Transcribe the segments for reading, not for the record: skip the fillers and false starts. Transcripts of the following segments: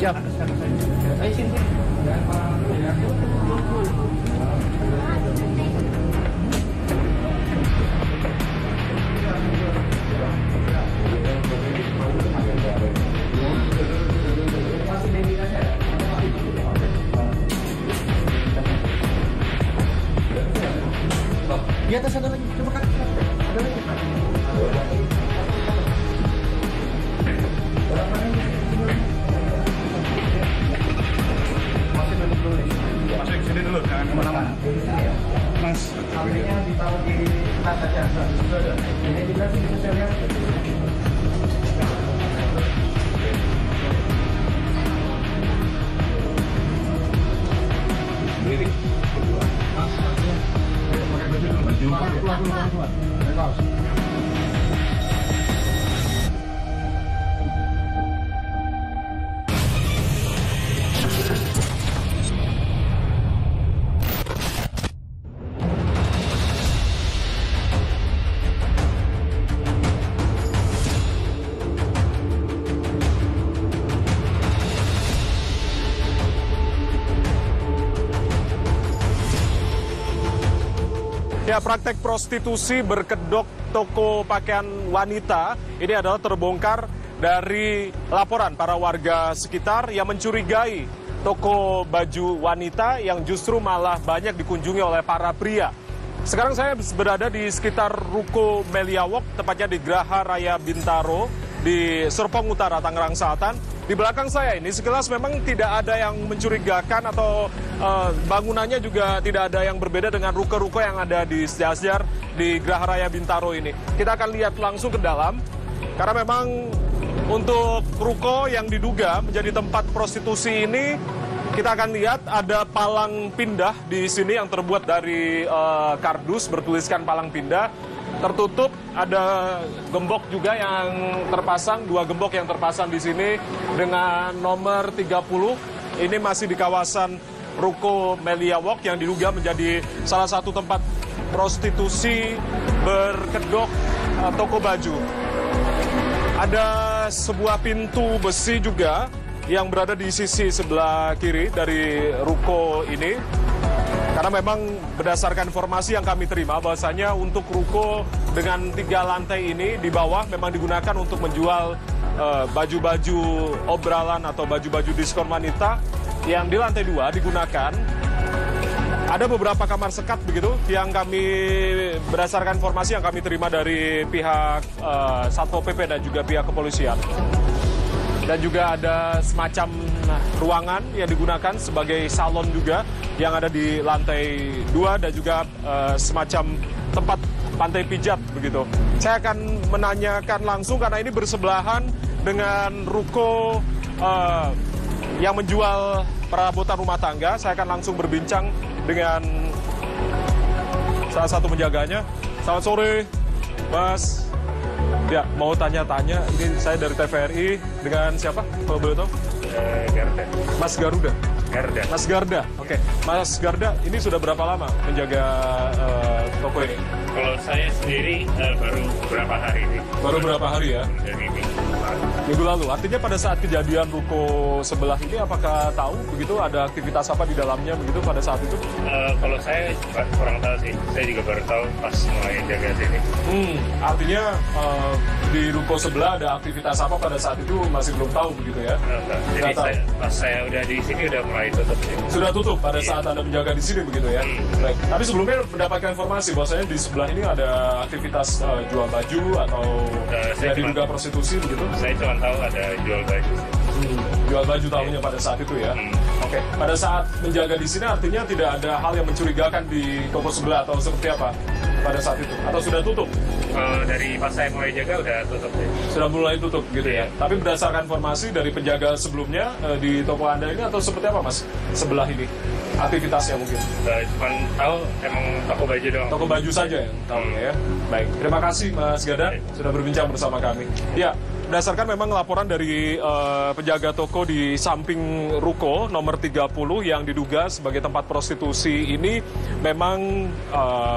Siap. Ayo sini. Di atas ada lagi, coba kan. Ada lagi. Masuk ke sini dulu, jangan kemana-mana. Mas, Apinya ditaruh di atas saja. Ini juga bisa lihat. berdiri. Keluar. Ya, praktek prostitusi berkedok toko pakaian wanita ini adalah terbongkar dari laporan para warga sekitar yang mencurigai toko baju wanita yang justru malah banyak dikunjungi oleh para pria. Sekarang saya berada di sekitar Ruko Meliawok, tepatnya di Graha Raya Bintaro, di Serpong Utara, Tangerang Selatan. Di belakang saya ini sekilas memang tidak ada yang mencurigakan atau bangunannya juga tidak ada yang berbeda dengan ruko-ruko yang ada di sejajar di Graha Raya Bintaro ini. Kita akan lihat langsung ke dalam, karena memang untuk ruko yang diduga menjadi tempat prostitusi ini, kita akan lihat ada palang pindah di sini yang terbuat dari kardus bertuliskan palang pindah. Tertutup, ada gembok juga yang terpasang, 2 gembok yang terpasang di sini dengan nomor 30. Ini masih di kawasan Ruko Meliawok yang diduga menjadi salah satu tempat prostitusi berkedok toko baju. Ada sebuah pintu besi juga yang berada di sisi sebelah kiri dari ruko ini. Karena memang berdasarkan informasi yang kami terima bahwasanya untuk ruko dengan 3 lantai ini di bawah memang digunakan untuk menjual baju-baju obralan atau baju-baju diskon wanita. Yang di lantai 2 digunakan ada beberapa kamar sekat begitu yang kami berdasarkan informasi yang kami terima dari pihak Satpol PP dan juga pihak kepolisian. Dan juga ada semacam ruangan yang digunakan sebagai salon juga yang ada di lantai 2 dan juga semacam tempat pantai pijat begitu. Saya akan menanyakan langsung karena ini bersebelahan dengan ruko yang menjual perabotan rumah tangga. Saya akan langsung berbincang dengan salah satu penjaganya. Selamat sore, Mas. Ya, mau tanya-tanya, ini saya dari TVRI dengan siapa, kalau boleh tahu? Garda. Mas Garuda? Garda. Mas Garda, oke. Mas Garda, ini sudah berapa lama menjaga toko ini? Kalau saya sendiri baru beberapa hari ini. Baru berapa hari ya? Dari Minggu lalu. Artinya pada saat kejadian ruko sebelah ini, apakah tahu begitu ada aktivitas apa di dalamnya begitu pada saat itu? Kalau saya kurang tahu sih. Saya juga baru tahu pas mulai jaga sini. Artinya di ruko sebelah ada aktivitas apa pada saat itu masih belum tahu begitu ya? Jadi pas saya udah di sini udah mulai tutup sih. Sudah tutup pada saat Anda menjaga di sini begitu ya? Baik. Tapi sebelumnya mendapatkan informasi bahwasanya di sebelah ini ada aktivitas jual baju atau yang diduga prostitusi begitu? Saya cuma tahu ada jual baju. Jual baju tahunya pada saat itu ya? Oke. Pada saat menjaga di sini artinya tidak ada hal yang mencurigakan di toko sebelah atau seperti apa pada saat itu? Atau sudah tutup? Dari pas saya mulai jaga udah tutup sih. Sudah mulai tutup gitu ya? Tapi berdasarkan informasi dari penjaga sebelumnya di toko Anda ini atau seperti apa Mas? Sebelah ini? Aktivitasnya mungkin? Cuma tahu emang toko baju doang. Toko baju saja ya? Tahunya ya? Baik. Terima kasih Mas Gada sudah berbincang bersama kami. Ya. Berdasarkan memang laporan dari penjaga toko di samping ruko nomor 30 yang diduga sebagai tempat prostitusi ini, memang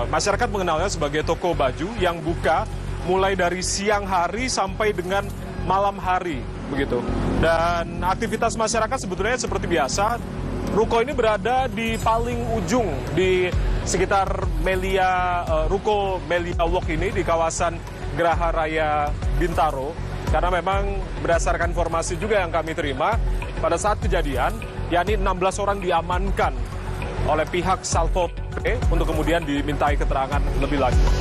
masyarakat mengenalnya sebagai toko baju yang buka mulai dari siang hari sampai dengan malam hari. begitu. Dan aktivitas masyarakat sebetulnya seperti biasa. Ruko ini berada di paling ujung di sekitar Ruko Melia Walk ini di kawasan Geraha Raya Bintaro. Karena memang berdasarkan informasi juga yang kami terima, pada saat kejadian, yakni 16 orang diamankan oleh pihak Satpol PP untuk kemudian dimintai keterangan lebih lanjut.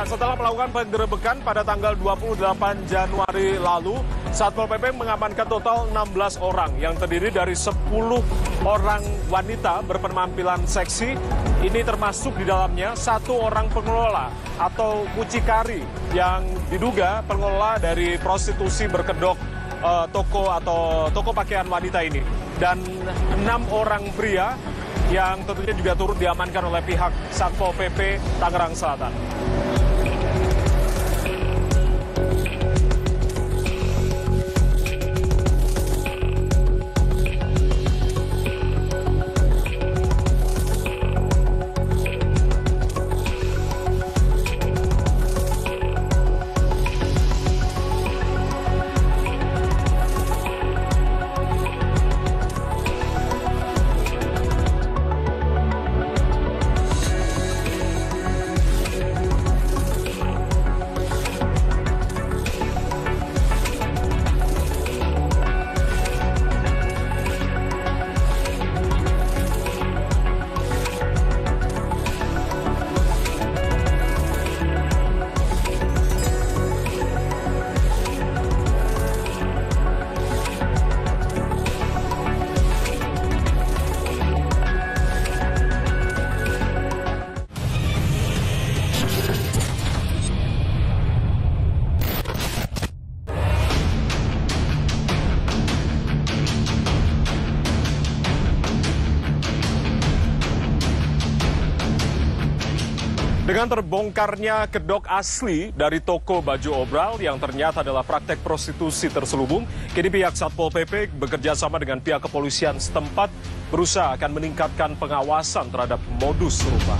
Setelah melakukan penggerebekan pada tanggal 28 Januari lalu, Satpol PP mengamankan total 16 orang yang terdiri dari 10 orang wanita berpenampilan seksi. Ini termasuk di dalamnya 1 orang pengelola atau mucikari yang diduga pengelola dari prostitusi berkedok toko pakaian wanita ini. Dan 6 orang pria yang tentunya juga turut diamankan oleh pihak Satpol PP Tangerang Selatan. Dengan terbongkarnya kedok asli dari toko baju obral yang ternyata adalah praktek prostitusi terselubung, kini pihak Satpol PP bekerja sama dengan pihak kepolisian setempat berusaha akan meningkatkan pengawasan terhadap modus serupa.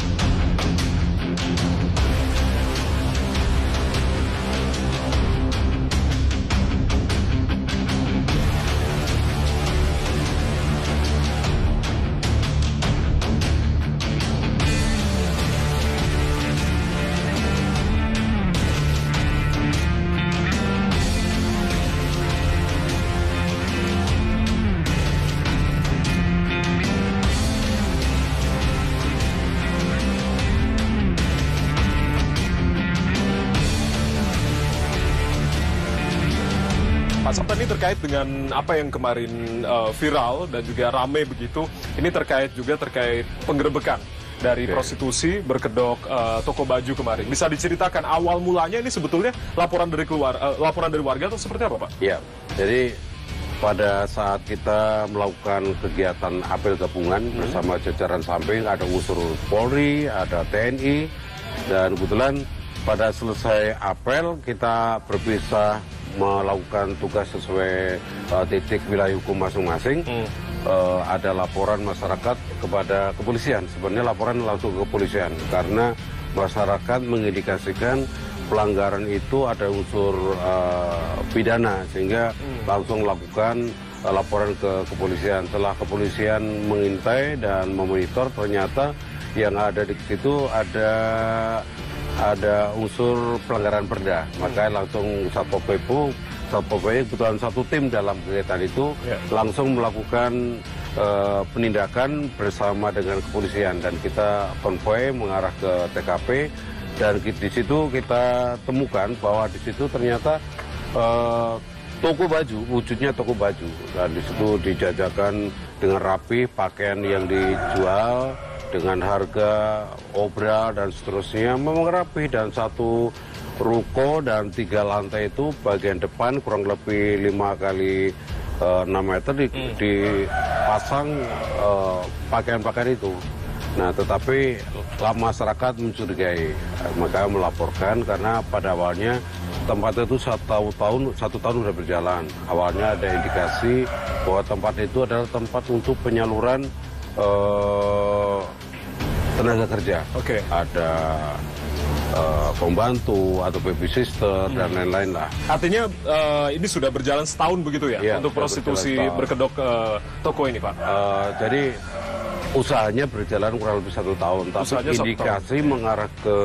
Pak Sabta, ini terkait dengan apa yang kemarin viral dan juga ramai begitu, ini terkait penggerebekan dari prostitusi berkedok toko baju kemarin. Bisa diceritakan awal mulanya ini sebetulnya laporan dari warga atau seperti apa, Pak? Ya, jadi pada saat kita melakukan kegiatan apel gabungan bersama jajaran samping, ada unsur Polri, ada TNI, dan kebetulan pada selesai apel kita berpisah melakukan tugas sesuai titik wilayah hukum masing-masing. Ada laporan masyarakat kepada kepolisian. Sebenarnya laporan langsung ke kepolisian karena masyarakat mengindikasikan pelanggaran itu ada unsur pidana, sehingga langsung lakukan laporan ke kepolisian. Setelah kepolisian mengintai dan memonitor, ternyata yang ada di situ ada unsur pelanggaran perda, makanya langsung Satpol PP kebetulan satu tim dalam kegiatan itu langsung melakukan penindakan bersama dengan kepolisian, dan kita konvoy mengarah ke TKP, dan di situ kita temukan bahwa di situ ternyata toko baju, wujudnya toko baju, dan di situ dijajakan dengan rapi pakaian yang dijual dengan harga obral dan seterusnya, memang rapi, dan satu ruko dan 3 lantai itu bagian depan kurang lebih 5 kali 6 meter dipasang pakaian-pakaian itu. Nah, tetapi masyarakat mencurigai, maka melaporkan karena pada awalnya tempat itu satu tahun sudah berjalan. Awalnya ada indikasi bahwa tempat itu adalah tempat untuk penyaluran tenaga kerja. Oke. Ada pembantu atau baby sister dan lain-lain lah. Artinya ini sudah berjalan setahun begitu ya, Ya untuk prostitusi berkedok toko ini, Pak? Jadi usahanya berjalan kurang lebih 1 tahun, tapi Usahanya 1 indikasi mengarah ke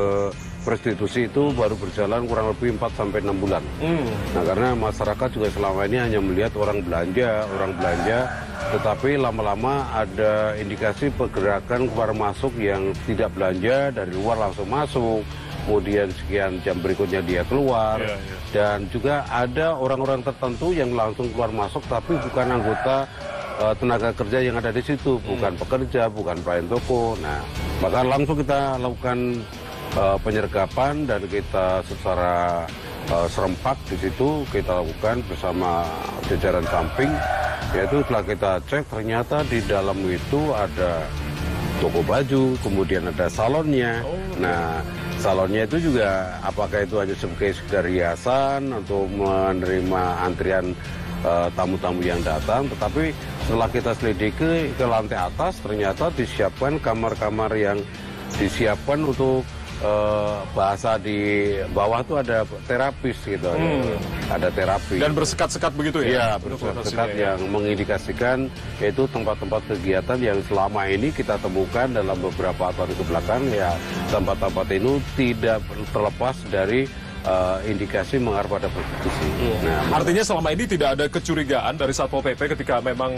prostitusi itu baru berjalan kurang lebih 4-6 bulan. Nah, karena masyarakat juga selama ini hanya melihat orang belanja, tetapi lama-lama ada indikasi pergerakan keluar masuk yang tidak belanja, dari luar langsung masuk, kemudian sekian jam berikutnya dia keluar, dan juga ada orang-orang tertentu yang langsung keluar masuk tapi bukan anggota tenaga kerja yang ada di situ, bukan pekerja, bukan pelayan toko. Nah, maka langsung kita lakukan penyergapan dan kita secara serempak di situ kita lakukan bersama jajaran samping, yaitu setelah kita cek ternyata di dalam itu ada toko baju, kemudian ada salonnya. Nah, salonnya itu juga apakah itu hanya sebagai sekedar hiasan untuk menerima antrian tamu-tamu yang datang, tetapi setelah kita selidiki ke lantai atas ternyata disiapkan kamar-kamar yang disiapkan untuk bahasa di bawah tuh ada terapis gitu, ada terapi. Dan bersekat-sekat begitu ya? Iya, bersekat-sekat yang mengindikasikan yaitu tempat-tempat kegiatan yang selama ini kita temukan dalam beberapa tahun ke belakang, ya tempat-tempat itu tidak terlepas dari indikasi mengarah pada prostitusi. Nah, artinya selama ini tidak ada kecurigaan dari Satpol PP ketika memang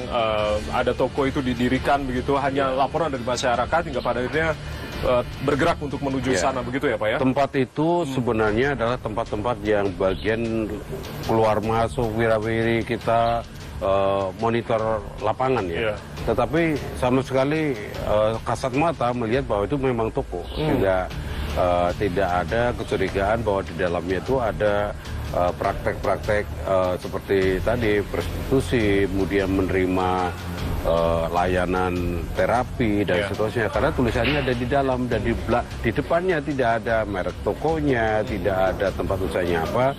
ada toko itu didirikan begitu, hanya laporan dari masyarakat hingga pada akhirnya bergerak untuk menuju sana begitu ya, Pak ya? Tempat itu sebenarnya adalah tempat-tempat yang bagian keluar masuk wirawiri kita monitor lapangan ya. Tetapi sama sekali kasat mata melihat bahwa itu memang toko, tidak ada kecurigaan bahwa di dalamnya itu ada praktek-praktek seperti tadi prostitusi, kemudian menerima layanan terapi dan seterusnya, karena tulisannya ada di dalam dan di depannya tidak ada merek tokonya, tidak ada tempat usahanya apa.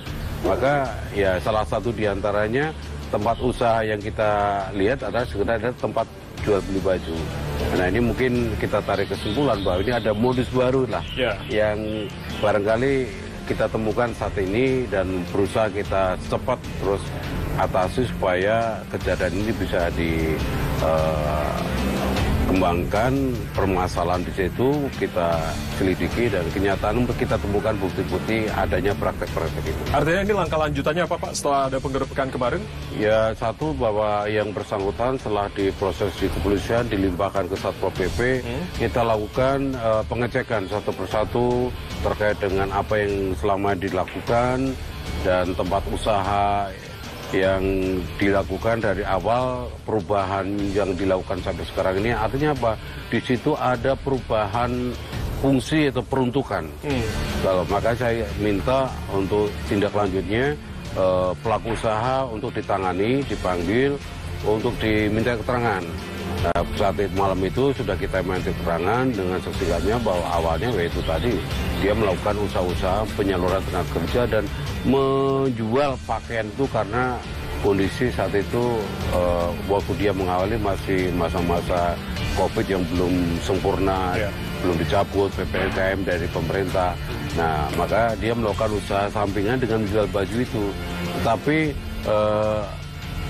Maka ya salah satu diantaranya tempat usaha yang kita lihat adalah sekedar tempat jual beli baju. Nah, ini mungkin kita tarik kesimpulan bahwa ini ada modus baru lah yang barangkali kita temukan saat ini dan berusaha kita cepat terus atasi supaya kejadian ini bisa dikembangkan. Permasalahan di situ kita selidiki dan kenyataan kita temukan bukti-bukti adanya praktek-praktek itu. Artinya ini langkah lanjutannya apa, Pak, setelah ada penggerbekan kemarin? Ya, satu bahwa yang bersangkutan setelah diproses di kepolisian dilimpahkan ke Satpol PP, kita lakukan pengecekan satu persatu terkait dengan apa yang selama dilakukan dan tempat usaha yang dilakukan dari awal, perubahan yang dilakukan sampai sekarang ini. Artinya apa? Di situ ada perubahan fungsi atau peruntukan. Kalau maka saya minta untuk tindak lanjutnya pelaku usaha untuk ditangani, dipanggil untuk diminta keterangan. Nah, saat malam itu sudah kita minta keterangan dengan saksikannya bahwa awalnya yaitu tadi dia melakukan usaha-usaha penyaluran tenaga kerja dan menjual pakaian itu karena kondisi saat itu waktu dia mengawali masih masa-masa COVID yang belum sempurna, belum dicabut PPKM dari pemerintah. Nah, maka dia melakukan usaha sampingan dengan menjual baju itu. Tetapi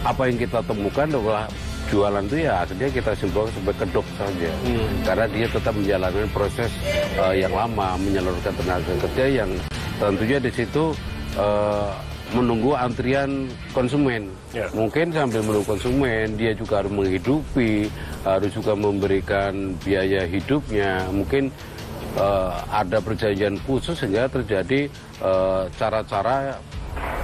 apa yang kita temukan adalah jualan itu ya akhirnya kita simpulkan sebagai kedok saja. Karena dia tetap menjalankan proses yang lama, menyalurkan tenaga kerja yang tentunya di situ menunggu antrian konsumen. Mungkin sambil menunggu konsumen, dia juga harus menghidupi, harus juga memberikan biaya hidupnya. Mungkin ada perjanjian khusus sehingga terjadi cara-cara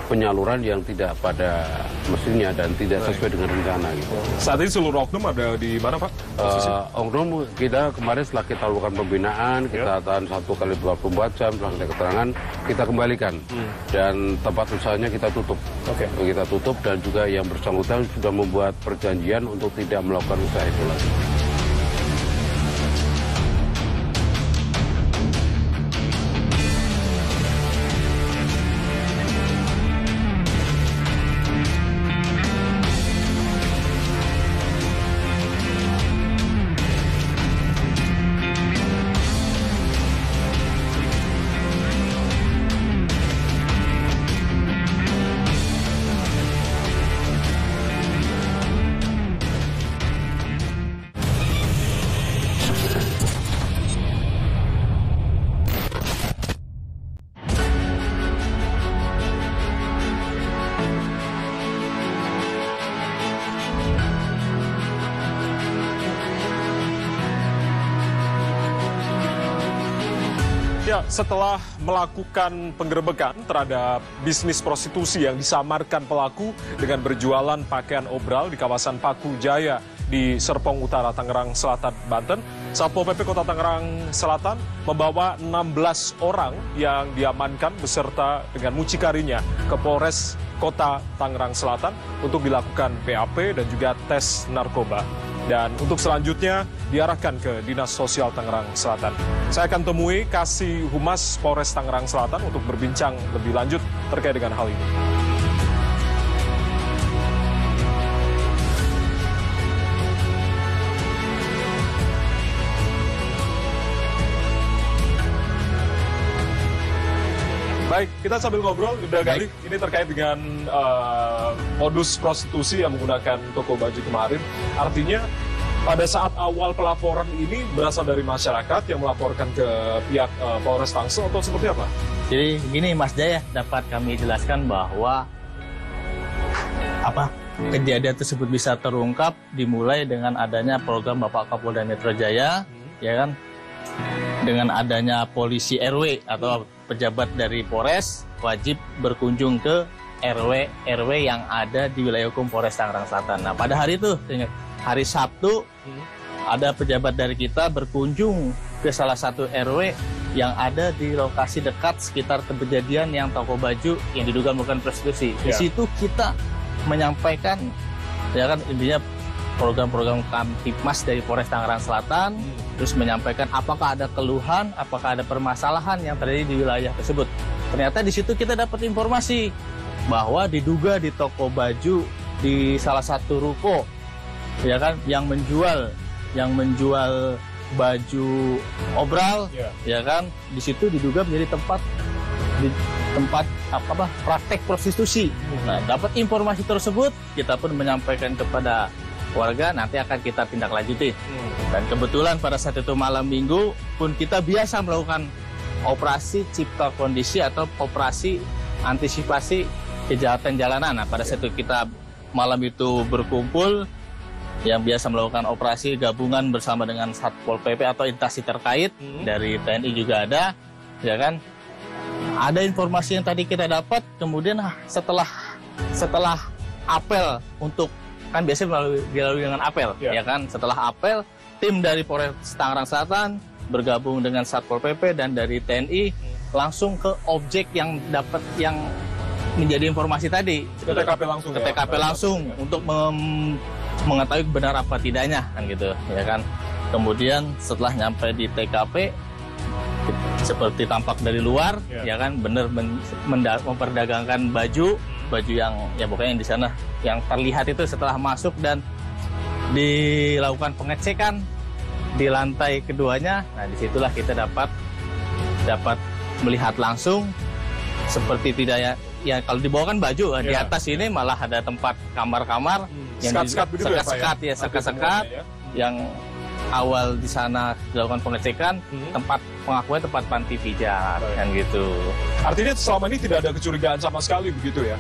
penyaluran yang tidak pada mestinya dan tidak sesuai dengan rencana gitu. Saat ini seluruh oknum ada di mana, Pak? Oknum kita kemarin setelah kita lakukan pembinaan, kita tahan 1 kali 24 jam, setelah kita keterangan, kita kembalikan. Dan tempat usahanya kita tutup. Kita tutup dan juga yang bersangkutan sudah membuat perjanjian untuk tidak melakukan usaha itu lagi. Ya, setelah melakukan penggerebekan terhadap bisnis prostitusi yang disamarkan pelaku dengan berjualan pakaian obral di kawasan Paku Jaya di Serpong Utara, Tangerang Selatan, Banten, Satpol PP Kota Tangerang Selatan membawa 16 orang yang diamankan beserta dengan mucikarinya ke Polres Kota Tangerang Selatan untuk dilakukan BAP dan juga tes narkoba. Dan untuk selanjutnya diarahkan ke Dinas Sosial Tangerang Selatan. Saya akan temui Kasih Humas Polres Tangerang Selatan untuk berbincang lebih lanjut terkait dengan hal ini. Baik, kita sambil ngobrol, udah kali ini terkait dengan modus prostitusi yang menggunakan toko baju kemarin. Artinya pada saat awal pelaporan ini berasal dari masyarakat yang melaporkan ke pihak Polres Tangsel atau seperti apa? Jadi gini Mas Jaya, dapat kami jelaskan bahwa kejadian tersebut bisa terungkap dimulai dengan adanya program Bapak Kapolda Metro Jaya, ya kan? Dengan adanya polisi RW atau pejabat dari Polres wajib berkunjung ke RW yang ada di wilayah hukum Polres Tangerang Selatan. Nah, pada hari itu, hari Sabtu, ada pejabat dari kita berkunjung ke salah satu RW yang ada di lokasi dekat sekitar kejadian yang toko baju yang diduga melakukan prostitusi. Di situ kita menyampaikan, ya kan, intinya program-program Kamtipmas dari Polres Tangerang Selatan, terus menyampaikan apakah ada keluhan, apakah ada permasalahan yang terjadi di wilayah tersebut. Ternyata di situ kita dapat informasi bahwa diduga di toko baju di salah satu ruko, ya kan, yang menjual baju obral, ya kan, di situ diduga menjadi tempat praktek prostitusi. Nah, dapat informasi tersebut, kita pun menyampaikan kepada warga, nanti akan kita tindak lanjuti. Dan kebetulan pada saat itu malam minggu pun kita biasa melakukan operasi cipta kondisi atau operasi antisipasi kejahatan jalanan. Nah, pada saat itu kita malam itu berkumpul, yang biasa melakukan operasi gabungan bersama dengan Satpol PP atau instansi terkait, dari TNI juga ada, ya kan. Ada informasi yang tadi kita dapat, kemudian setelah apel untuk, kan biasanya dilalui dengan apel, ya kan. Setelah apel, tim dari Polres Tangerang Selatan bergabung dengan Satpol PP dan dari TNI langsung ke objek yang menjadi informasi tadi. Ke TKP langsung. Ke TKP langsung untuk mengetahui benar apa tidaknya, kan gitu, ya kan. Kemudian setelah nyampe di TKP, seperti tampak dari luar, ya kan, benar memperdagangkan baju yang ya pokoknya di sana yang terlihat itu. Setelah masuk dan dilakukan pengecekan di lantai keduanya, nah disitulah kita dapat melihat langsung seperti tidak ya kalau di bawah kan baju, di atas ini malah ada tempat kamar-kamar yang sekat-sekat yang awal di sana dilakukan pengecekan, tempat pengakuan tempat panti pijat, kan gitu. Artinya selama ini tidak ada kecurigaan sama sekali begitu ya?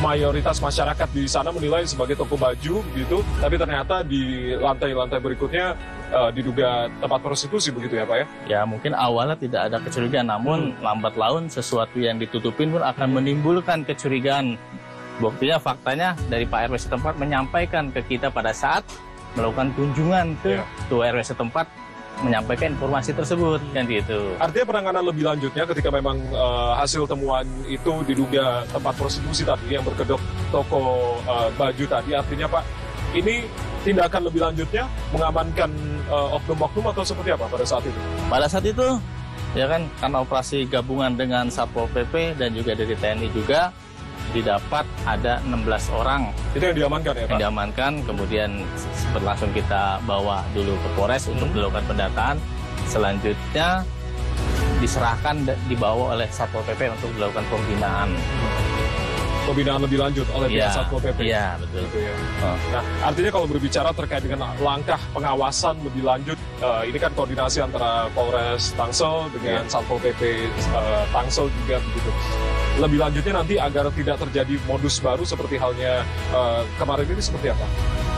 mayoritas masyarakat di sana menilai sebagai toko baju gitu, tapi ternyata di lantai-lantai berikutnya diduga tempat prostitusi begitu ya Pak ya? Ya mungkin awalnya tidak ada kecurigaan, namun lambat laun sesuatu yang ditutupin pun akan menimbulkan kecurigaan. Buktinya faktanya dari Pak RW setempat menyampaikan ke kita pada saat melakukan kunjungan ke Ketua RW setempat, menyampaikan informasi tersebut kan gitu. Artinya penanganan lebih lanjutnya ketika memang hasil temuan itu diduga tempat prostitusi tadi yang berkedok toko baju tadi, artinya Pak, ini tindakan lebih lanjutnya mengamankan oknum-oknum atau seperti apa pada saat itu? Pada saat itu ya kan, karena operasi gabungan dengan Satpol PP dan juga dari TNI juga, didapat ada 16 orang. Itu yang diamankan ya Pak? Yang diamankan, kemudian langsung kita bawa dulu ke Polres untuk dilakukan pendataan. Selanjutnya diserahkan, dibawa oleh Satpol PP untuk dilakukan pembinaan. Pembinaan lebih lanjut oleh pihak Satpol PP? Iya, betul. Gitu ya. Nah, artinya kalau berbicara terkait dengan langkah pengawasan lebih lanjut, ini kan koordinasi antara Polres Tangsel dengan Satpol PP Tangsel juga begitu. Lebih lanjutnya nanti agar tidak terjadi modus baru seperti halnya kemarin ini seperti apa?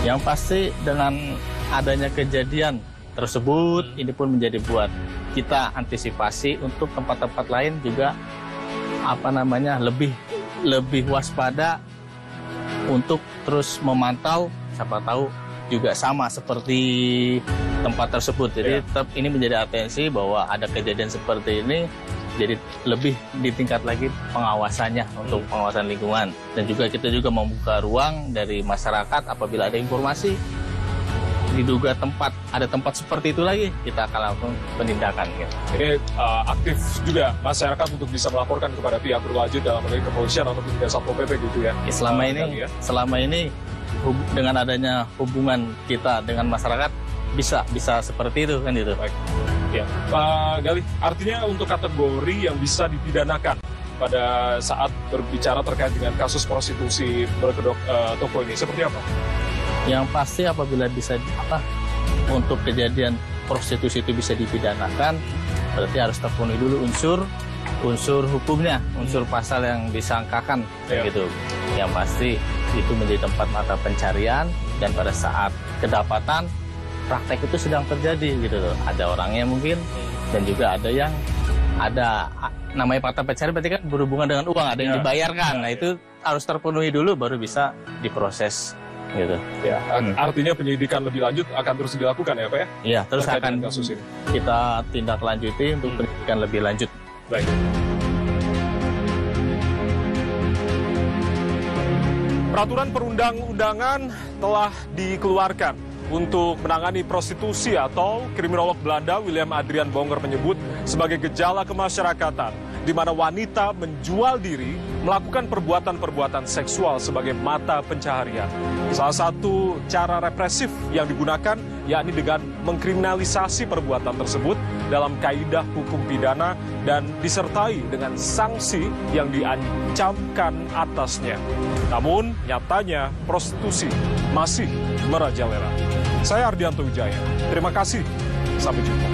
Yang pasti dengan adanya kejadian tersebut, ini pun menjadi buat kita antisipasi untuk tempat-tempat lain juga lebih waspada untuk terus memantau, siapa tahu juga sama seperti tempat tersebut. Jadi tetap ini menjadi atensi bahwa ada kejadian seperti ini, jadi lebih ditingkat lagi pengawasannya untuk pengawasan lingkungan. Dan juga kita juga membuka ruang dari masyarakat apabila ada informasi diduga ada tempat seperti itu lagi, kita akan lakukan penindakan. Gitu. Ini aktif juga masyarakat untuk bisa melaporkan kepada pihak berwajib dalam hal ini kepolisian ataupun juga Satpol PP gitu ya. Selama ini dengan adanya hubungan kita dengan masyarakat bisa seperti itu kan itu. Baik. Ya, Pak Galih, artinya untuk kategori yang bisa dipidanakan pada saat berbicara terkait dengan kasus prostitusi berkedok toko ini seperti apa? Yang pasti apabila bisa untuk kejadian prostitusi itu bisa dipidanakan, berarti harus terpenuhi dulu unsur hukumnya, unsur pasal yang disangkakan gitu. Yang pasti itu menjadi tempat mata pencarian, dan pada saat kedapatan praktek itu sedang terjadi gitu loh. Ada orangnya mungkin, dan juga ada namanya mata pencarian berarti kan berhubungan dengan uang, ada yang dibayarkan. Nah itu harus terpenuhi dulu baru bisa diproses. Gitu. Ya, artinya penyidikan lebih lanjut akan terus dilakukan ya Pak ya? Iya, terus akan kita tindak lanjuti untuk penyidikan lebih lanjut. Baik. Peraturan perundang-undangan telah dikeluarkan untuk menangani prostitusi atau kriminolog Belanda William Adrian Bonger menyebut sebagai gejala kemasyarakatan di mana wanita menjual diri melakukan perbuatan-perbuatan seksual sebagai mata pencaharian. Salah satu cara represif yang digunakan yakni dengan mengkriminalisasi perbuatan tersebut dalam kaidah hukum pidana dan disertai dengan sanksi yang diancamkan atasnya. Namun nyatanya prostitusi masih merajalela. Saya Ardianto Wijaya. Terima kasih. Sampai jumpa.